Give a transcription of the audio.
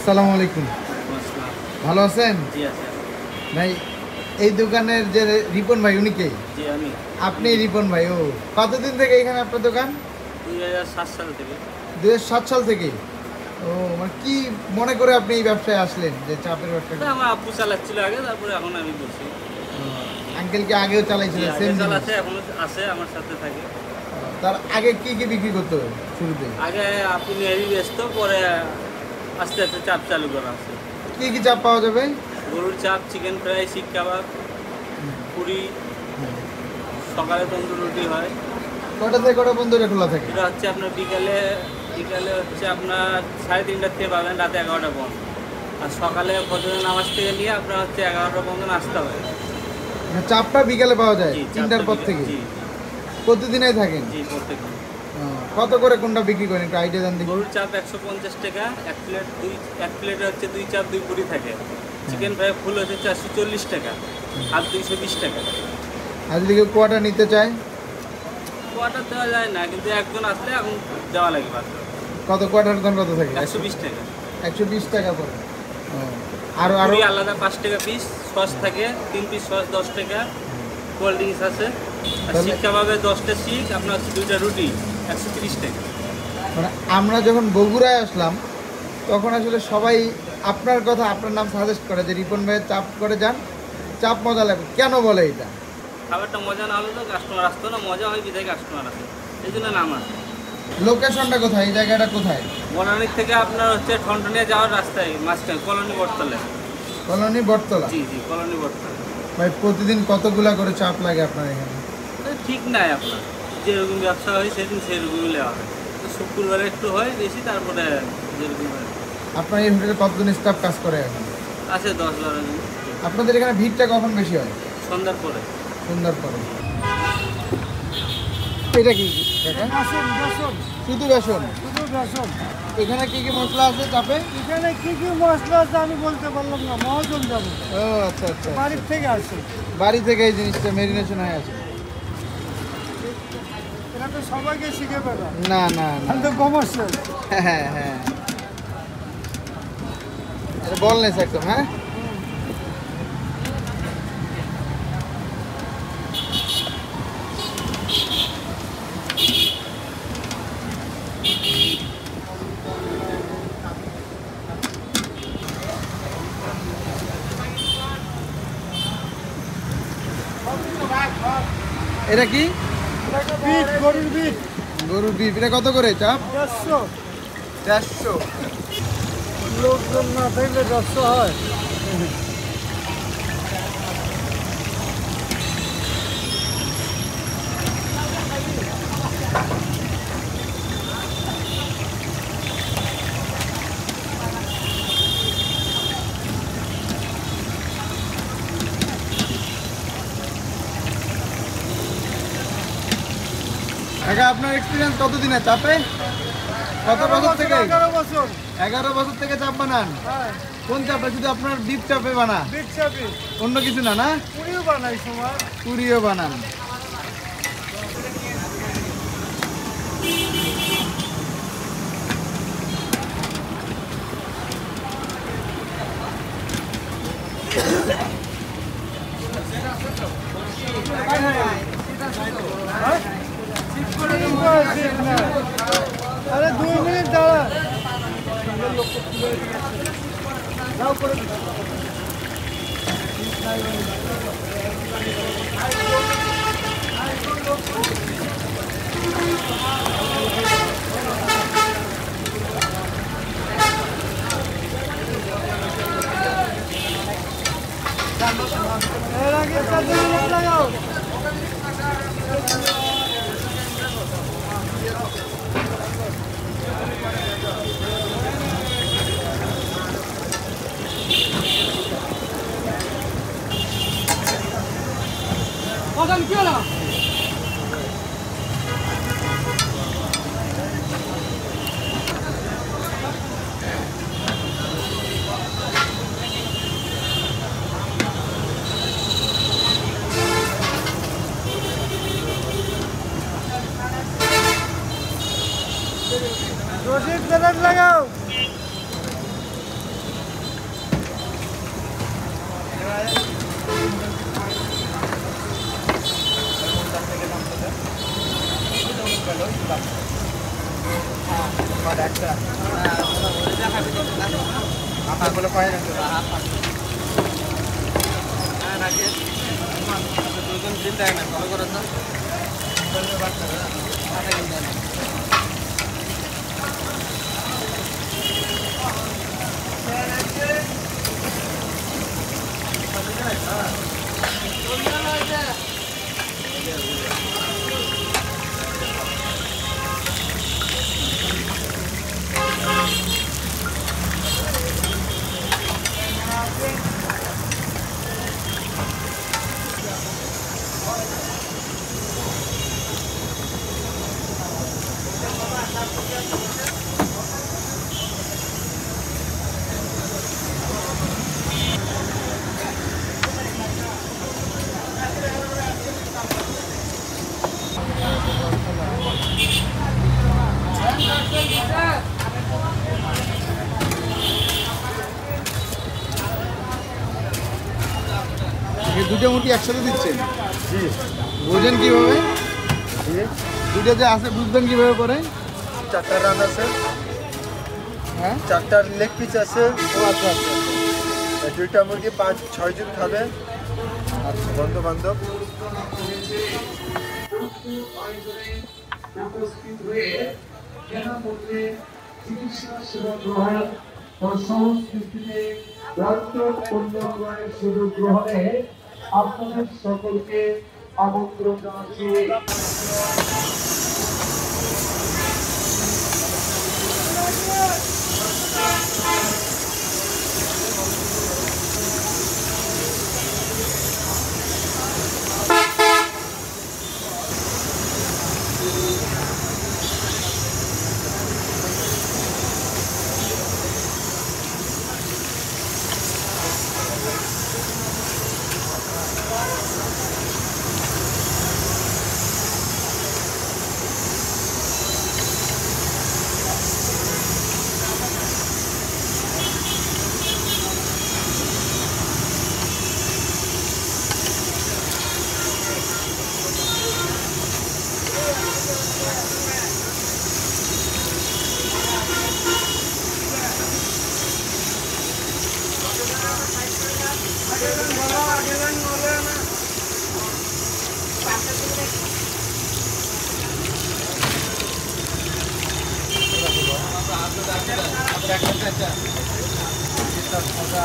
আসসালামু আলাইকুম। ভালো আছেন? জি আছি। ভাই এই দোকানের যে রিপন ভাই উনি কে? জি আমি। আপনি রিপন ভাই? ও কতদিন থেকে এখানে আপনার দোকান? 2007 সাল থেকে। 2007 সাল থেকে। ও মানে কি মনে করে আপনি এই ব্যবসায় আসলেন, যে চাপের ব্যবসা? আমার আব্বু চালাচ্ছিল আগে, তারপরে এখন আমি করছি। আঙ্কেল কি আগেও চালাইছিল? আগে সেম চালাচ্ছে, এখনো আছে, আমার সাথে থাকে। তার আগে কি কি বিক্রি করতো শুরুতে? আগে আপনি নেড়ি ব্যস্ত, পরে আস্তে আস্তে চাপ চালু করা আছে। কি কি চাপ পাওয়া যাবে? গরুর চাপ, চিকেন ফ্রাই, শিক কাবাব, পুরি, সকালে তন্দুর রুটি হয়। কটা থেকে কটা পর্যন্ত এটা খোলা থাকে? এটা হচ্ছে আপনার বিকালে হচ্ছে আপনার 3:30 থেকে পাবেন, রাতে 11টা পর্যন্ত। আর সকালে ফজরের নামাজ থেকে নিয়ে আপনার হচ্ছে 11টা পর্যন্ত নাস্তা হয়। মানে চাপটা বিকালে পাওয়া যায় 3টার পর থেকে? জি প্রতিদিনই থাকেন? জি, প্রত্যেকদিন। কত করে কোনটা বিক্রি করেন একটু আইডিয়া দেন দেখি। গরুর চাপ 150 টাকা, এক প্লেটে হচ্ছে 2 চাপ 2 পুরি থাকে। চিকেন ফ্রাই ফুল হচ্ছে 440 টাকা, আর 220 টাকা। আর যদি কেউ কোয়াটা নিতে চায়? কোয়াটার দেওয়া যায় না, কিন্তু একজন আসলে এখন দেওয়া লাগবে। কত কোয়াটার দাম কত থাকে? 120 টাকা। 120 টাকা করে। আরো আরো পুরি আলাদা 5 টাকা পিস, সস থাকে 3 পিস সস 10 টাকা, কোল্ড ড্রিঙ্কস আছে। আর তাহলে- শিক কাবাবে 10টা শিক, আপনার হচ্ছে 2টা রুটি 130 টাকা। মানে আমরা যখন বগুড়ায় আসলাম তখন আসলে সবাই আপনার কথা, আপনার নাম সাজেস্ট করে যে রিপন ভাইয়ের চাপ করে যান, চাপ মজা লাগবে। কেন বলে এটা? খাবারটা মজা না হলে তো কাস্টমার আসতো না, মজা হয় বিধায় কাস্টমার আসে, এই জন্য নাম আছে। লোকেশনটা কোথায়? এই জায়গাটা কোথায়? বনানীর থেকে আপনার হচ্ছে ঠনঠনিয়া যাওয়ার রাস্তায় মাঝখানে কলোনি বটতলে। কলোনি বটতলা। জি জি, কলোনি বটতলা। ভাই প্রতিদিন কতগুলা করে চাপ লাগে আপনার এখানে? ঠিক নাই আপনার, যেরকম ব্যবসা হয় সেদিন সেরকমই নেওয়া হয়। তো শুক্রবারে একটু হয় বেশি, তারপরে যেরকম হয়। আপনার এই হোটেলে কতজন স্টাফ কাজ করে এখন? আছে 10-12 জন। আপনাদের এখানে ভিড়টা কখন বেশি হয়? সন্ধ্যার পরে। সন্ধ্যার পরে। এটা কি কাকা? শুধু বেসন? এখানে কি কি মশলা আছে চাপে? এখানে কি কি মশলা আছে আমি বলতে পারলাম না, মহাজন যাবো, ও আচ্ছা আচ্ছা। বাড়ির থেকে আসে। বাড়ি থেকে এই জিনিসটা মেরিনেশন হয়ে আছে? এরা তো সবাইকে শিখে পেলা, না না না। আমি তো কমার্শিয়াল। হ্যাঁ হ্যাঁ, এটা বলনেস একদম। হ্যাঁ, এটা কি? বিট, গরুর বিট। গরুর বিফ। এটা কত করে চাপ? 150। 400। লোকজন না থাকলে 150 হয়। কাকা আপনার এক্সপিরিয়েন্স কতদিনের চাপে? কত বছর থেকে? 11 বছর। 11 বছর থেকে চাপ বানান? হ্যাঁ, কোন চাপটা? শুধু আপনার বিফ চাপে বানা, বিট চাপি। অন্য কিছু না? না, পুরিও বানাই সময়। পুরিও বানান? আরে 2 মিনিট দাঁড়া। এর আগে 2 মিনিট লাগাও। আপনার বলে পাই না তো। হ্যাঁ রাখে দুজন দিন দেয় না ফলো করে তো এই দুটো মুরগি একসাথে দিচ্ছেন? জি বোঝেন কিভাবে? জি দুটো যে আছে বুঝবেন কিভাবে করে? 4টা রান আছে, হ্যাঁ, 4টা লেগ পিস আছে, ও আচ্ছা আচ্ছা আচ্ছা। আর 2টা মুরগি 5-6 জন খাবে, আচ্ছা বন্ধু বান্ধব। উপস্থিত হয়ে কেনাপত্রে চিকিৎসা সেবা গ্রহণ ও সংস্কৃতিতে রক্ত উন্নয়নের সুযোগ গ্রহণে আপনাদের সকলকে আমন্ত্রণ জানাচ্ছি। আচ্ছা